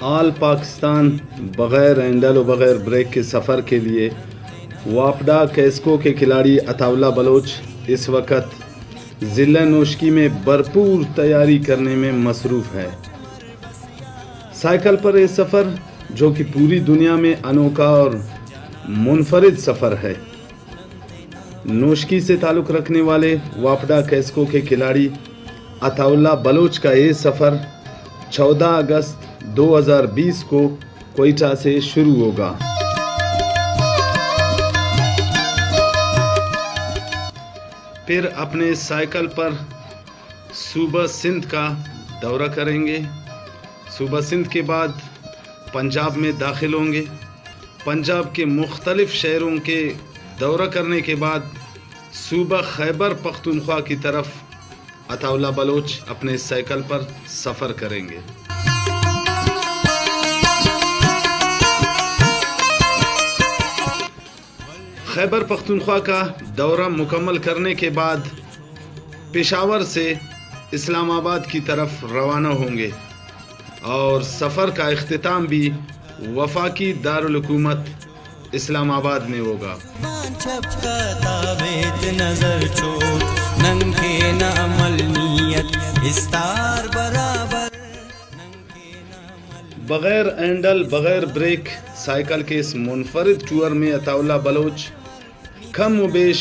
آل پاکستان بغیر ہینڈل و بغیر بریک کے سفر کے لیے واپڈا کیسکو کے کھلاڑی عطا اللہ بلوچ اس وقت ضلع نوشکی میں بھرپور تیاری کرنے میں مصروف ہے۔ سائیکل پر یہ سفر جو کہ پوری دنیا میں انوکھا اور منفرد سفر ہے۔ نوشکی سے تعلق رکھنے والے واپڈا کیسکو کے کھلاڑی عطا اللہ بلوچ کا یہ سفر 14 اگست 2020 کو کوئٹہ سے شروع ہوگا۔ پھر اپنے سائیکل پر صوبہ سندھ کا دورہ کریں گے۔ صوبہ سندھ کے بعد پنجاب میں داخل ہوں گے۔ پنجاب کے مختلف شہروں کے دورہ کرنے کے بعد صوبہ خیبر پختونخوا کی طرف عطا اللہ بلوچ اپنے سائیکل پر سفر کریں گے۔ خیبر پختونخوا کا دورہ مکمل کرنے کے بعد پشاور سے اسلام آباد کی طرف روانہ ہوں گے اور سفر کا اختتام بھی وفاقی دارالحکومت اسلام آباد میں ہوگا۔ بغیر ہینڈل بغیر بریک سائیکل کے اس منفرد ٹور میں عطا اللہ بلوچ کم و بیش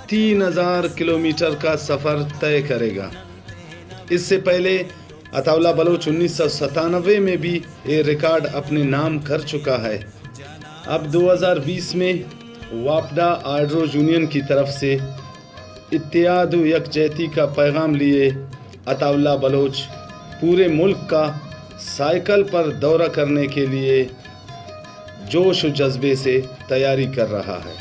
3000 کلومیٹر کا سفر طے کرے گا۔ اس سے پہلے عطا اللہ بلوچ 1997 میں بھی یہ ریکارڈ اپنے نام کر چکا ہے۔ اب 2020 میں واپڈا آرڈرو یونین کی طرف سے اتحاد و یکجہتی کا پیغام لیے عطا اللہ بلوچ پورے ملک کا سائیکل پر دورہ کرنے کے لیے جوش و جذبے سے تیاری کر رہا ہے۔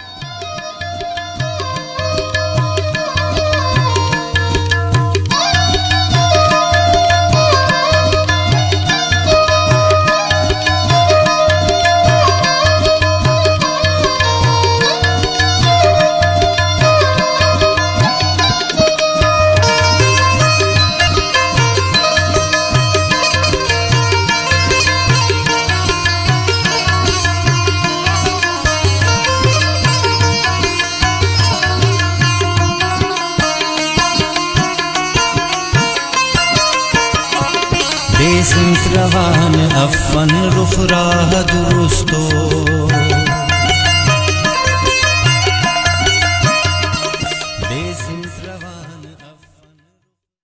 بسمت روان افن رخ راہ درستو